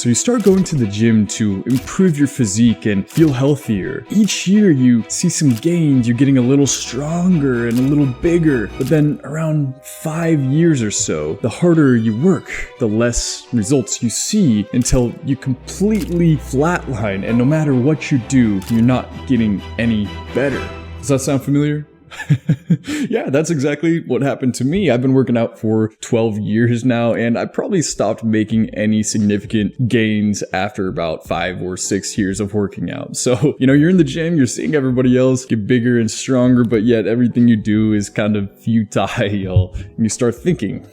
So you start going to the gym to improve your physique and feel healthier. Each year you see some gains, you're getting a little stronger and a little bigger. But then around 5 years or so, the harder you work, the less results you see until you completely flatline, and no matter what you do, you're not getting any better. Does that sound familiar? Yeah, that's exactly what happened to me. I've been working out for 12 years now, and I probably stopped making any significant gains after about 5 or 6 years of working out. So, you're in the gym, you're seeing everybody else get bigger and stronger, but yet everything you do is kind of futile. And you start thinking,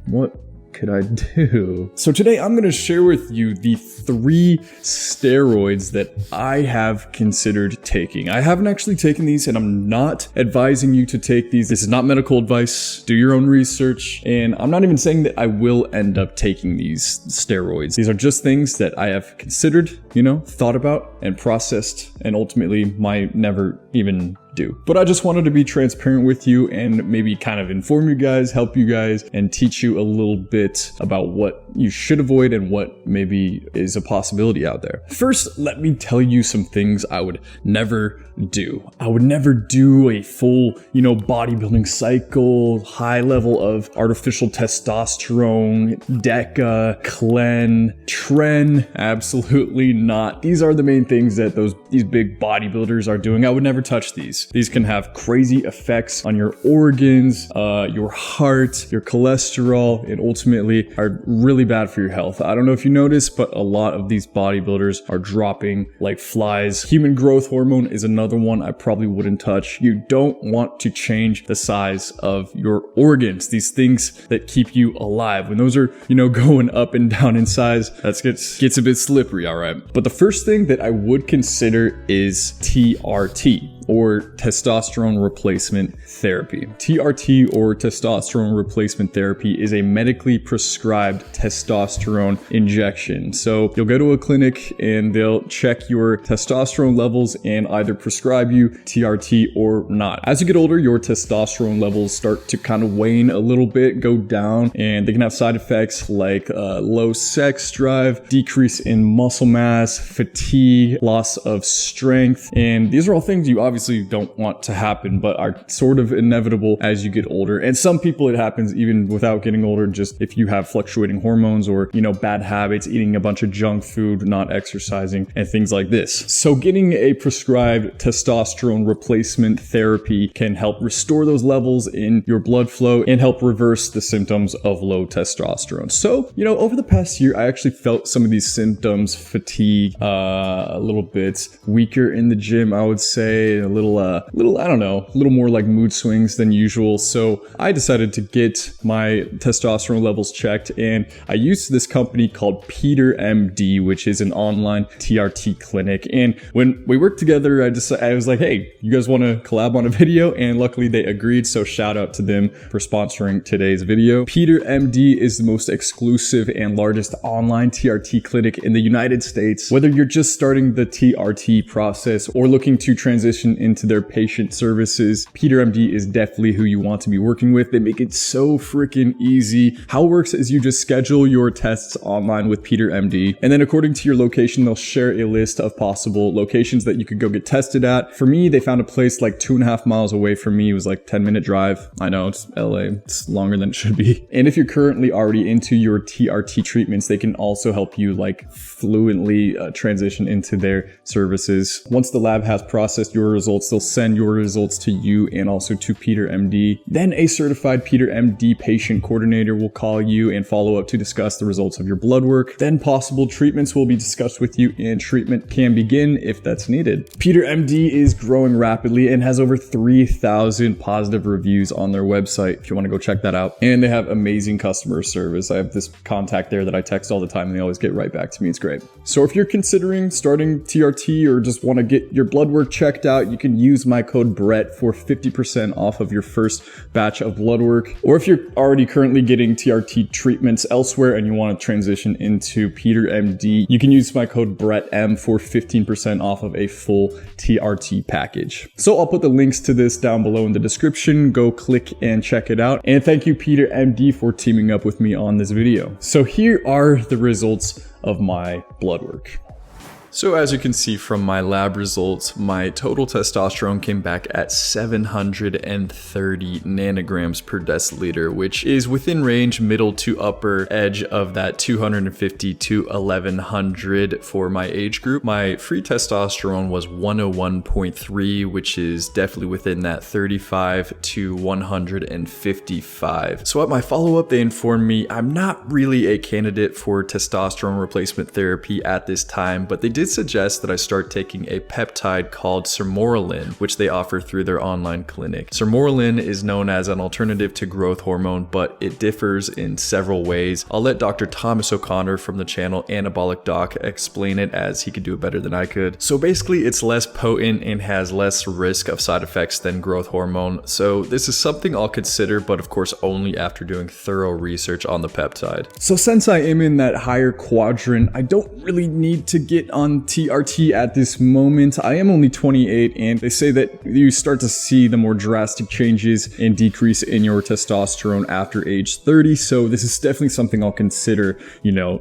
what could I do? So today I'm going to share with you the 3 steroids that I have considered taking. I haven't actually taken these, and I'm not advising you to take these. This is not medical advice. Do your own research. And I'm not even saying that I will end up taking these steroids. These are just things that I have considered, thought about and processed, and ultimately might never even do. But I just wanted to be transparent with you and maybe kind of inform you guys, help you guys, and teach you a little bit about what you should avoid and what maybe is a possibility out there. First, let me tell you some things I would never do. I would never do a full, bodybuilding cycle, high level of artificial testosterone, DECA, Clen, Tren. Absolutely not. These are the main things that these big bodybuilders are doing. I would never touch these. These can have crazy effects on your organs, your heart, your cholesterol, and ultimately are really bad for your health. I don't know if you noticed, but a lot of these bodybuilders are dropping like flies. Human growth hormone is another one I probably wouldn't touch. You don't want to change the size of your organs, these things that keep you alive. When those are, going up and down in size, that gets a bit slippery, all right? But the first thing that I would consider is TRT, or testosterone replacement therapy. TRT, or testosterone replacement therapy, is a medically prescribed testosterone injection. So you'll go to a clinic and they'll check your testosterone levels and either prescribe you TRT or not. As you get older, your testosterone levels start to kind of wane a little bit, go down, and they can have side effects like low sex drive, decrease in muscle mass, fatigue, loss of strength. And these are all things you obviously don't want to happen, but are sort of inevitable as you get older. And some people it happens even without getting older, just if you have fluctuating hormones or, bad habits, eating a bunch of junk food, not exercising, and things like this. So getting a prescribed testosterone replacement therapy can help restore those levels in your blood flow and help reverse the symptoms of low testosterone. So, over the past year, I actually felt some of these symptoms, fatigue, a little bit weaker in the gym, I would say, a little, I don't know, a little more like mood swings than usual. So I decided to get my testosterone levels checked, and I used this company called Peter MD, which is an online TRT clinic. And when we worked together, I was like, hey, you guys want to collab on a video? And luckily they agreed. So shout out to them for sponsoring today's video. Peter MD is the most exclusive and largest online TRT clinic in the United States. Whether you're just starting the TRT process or looking to transition into their patient services, Peter MD is definitely who you want to be working with. They make it so freaking easy. How it works is you just schedule your tests online with Peter MD, and then according to your location, they'll share a list of possible locations that you could go get tested at. For me, they found a place like 2.5 miles away from me. It was like 10-minute drive. I know, it's LA. It's longer than it should be. And if you're currently already into your TRT treatments, they can also help you like fluently transition into their services. Once the lab has processed your results, they'll send your results to you and also to Peter MD. Then a certified Peter MD patient coordinator will call you and follow up to discuss the results of your blood work. Then possible treatments will be discussed with you, and treatment can begin if that's needed. Peter MD is growing rapidly and has over 3,000 positive reviews on their website if you want to go check that out. And they have amazing customer service. I have this contact there that I text all the time and they always get right back to me. It's great. So if you're considering starting TRT or just want to get your blood work checked out, you can use my code Brett for 50% off of your first batch of blood work. Or if you're already currently getting TRT treatments elsewhere and you want to transition into Peter MD, you can use my code BrettM for 15% off of a full TRT package. So I'll put the links to this down below in the description. Go click and check it out. And thank you, Peter MD, for teaming up with me on this video. So here are the results of my blood work. So as you can see from my lab results, my total testosterone came back at 730 nanograms per deciliter, which is within range, middle to upper edge of that 250 to 1100 for my age group. My free testosterone was 101.3, which is definitely within that 35 to 155. So at my follow-up, they informed me I'm not really a candidate for testosterone replacement therapy at this time, but they did suggest that I start taking a peptide called sermorelin, which they offer through their online clinic. Sermorelin is known as an alternative to growth hormone, but it differs in several ways. I'll let Dr. Thomas O'Connor from the channel Anabolic Doc explain it, as he could do it better than I could. So basically it's less potent and has less risk of side effects than growth hormone. So this is something I'll consider, but of course only after doing thorough research on the peptide. So since I am in that higher quadrant, I don't really need to get on TRT at this moment. I am only 28, and they say that you start to see the more drastic changes and decrease in your testosterone after age 30. So this is definitely something I'll consider, you know,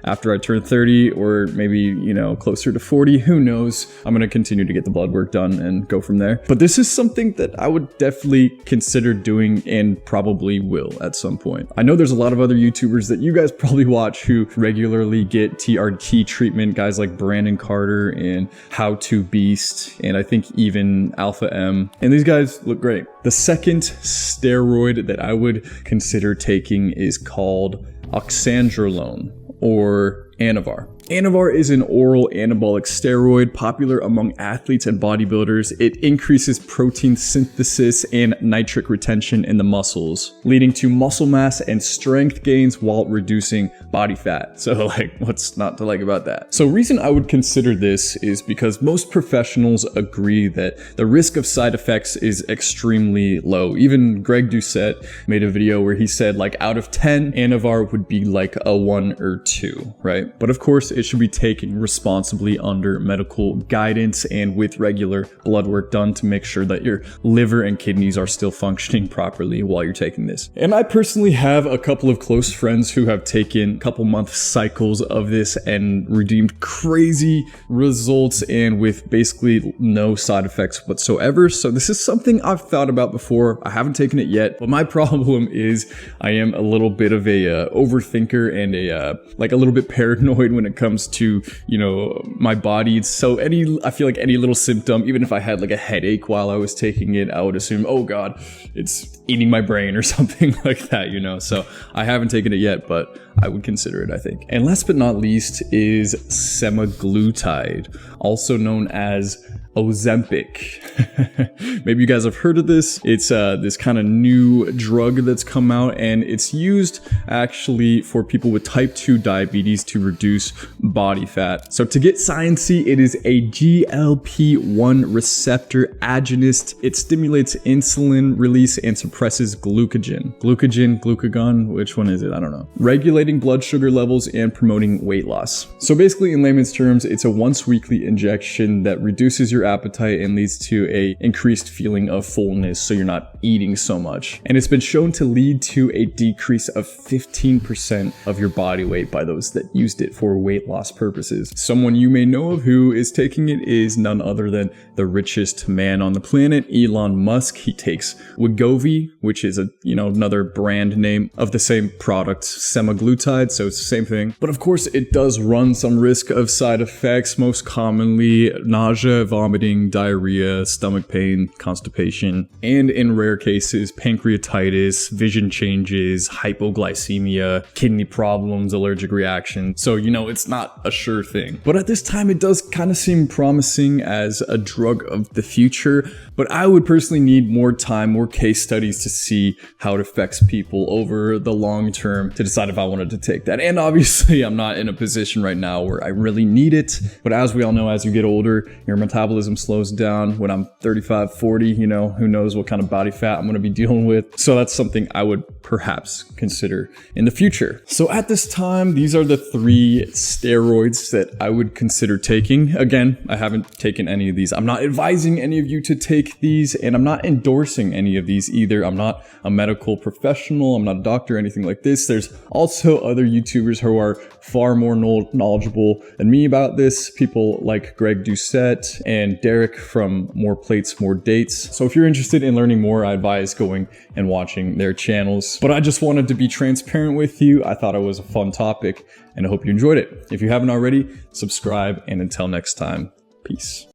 after I turn 30, or maybe, you know, closer to 40, who knows. I'm going to continue to get the blood work done and go from there. But this is something that I would definitely consider doing and probably will at some point. I know there's a lot of other YouTubers that you guys probably watch who regularly get TRT treatment, guys like Brandon Carter and How to Beast, and I think even Alpha M, and these guys look great. The second steroid that I would consider taking is called oxandrolone, or Anavar. Anavar is an oral anabolic steroid popular among athletes and bodybuilders. It increases protein synthesis and nitric retention in the muscles, leading to muscle mass and strength gains while reducing body fat. So like, what's not to like about that? So reason I would consider this is because most professionals agree that the risk of side effects is extremely low. Even Greg Doucette made a video where he said like out of 10, Anavar would be like a 1 or 2, right? But of course, it should be taken responsibly under medical guidance and with regular blood work done to make sure that your liver and kidneys are still functioning properly while you're taking this. And I personally have a couple of close friends who have taken a couple month cycles of this and redeemed crazy results and with basically no side effects whatsoever. So this is something I've thought about before. I haven't taken it yet, but my problem is I am a little bit of a overthinker and a little bit paranoid when it comes to, you know, my body. So I feel like any little symptom, even if I had like a headache while I was taking it, I would assume, oh God, it's eating my brain or something like that, you know? So I haven't taken it yet, but I would consider it, I think. And last but not least is semaglutide, also known as Ozempic. Maybe you guys have heard of this. It's this kind of new drug that's come out, and it's used actually for people with type 2 diabetes to reduce body fat. So to get sciencey, it is a GLP-1 receptor agonist. It stimulates insulin release and suppresses glucagon, which one is it? I don't know. Regulating blood sugar levels and promoting weight loss. So basically, in layman's terms, it's a once weekly injection that reduces your appetite and leads to a increased feeling of fullness, so you're not eating so much. And it's been shown to lead to a decrease of 15% of your body weight by those that used it for weight loss purposes. Someone you may know of who is taking it is none other than the richest man on the planet, Elon Musk. He takes Wegovy, which is another brand name of the same product, semaglutide, so it's the same thing. But of course, it does run some risk of side effects, most commonly nausea, vomiting, diarrhea, stomach pain, constipation, and in rare cases, pancreatitis, vision changes, hypoglycemia, kidney problems, allergic reactions. So, it's not a sure thing. But at this time, it does kind of seem promising as a drug of the future. But I would personally need more time, more case studies to see how it affects people over the long term to decide if I wanted to take that. And obviously, I'm not in a position right now where I really need it. But as we all know, as you get older, your metabolism metabolism slows down. When I'm 35, 40, you know, who knows what kind of body fat I'm gonna be dealing with. So that's something I would perhaps consider in the future. So at this time, these are the 3 steroids that I would consider taking. Again, I haven't taken any of these. I'm not advising any of you to take these, and I'm not endorsing any of these either. I'm not a medical professional. I'm not a doctor or anything like this. There's also other YouTubers who are far more knowledgeable than me about this. People like Greg Doucette and Derek from More Plates, More Dates. So if you're interested in learning more, I advise going and watching their channels. But I just wanted to be transparent with you. I thought it was a fun topic, and I hope you enjoyed it. If you haven't already, subscribe, and until next time, peace.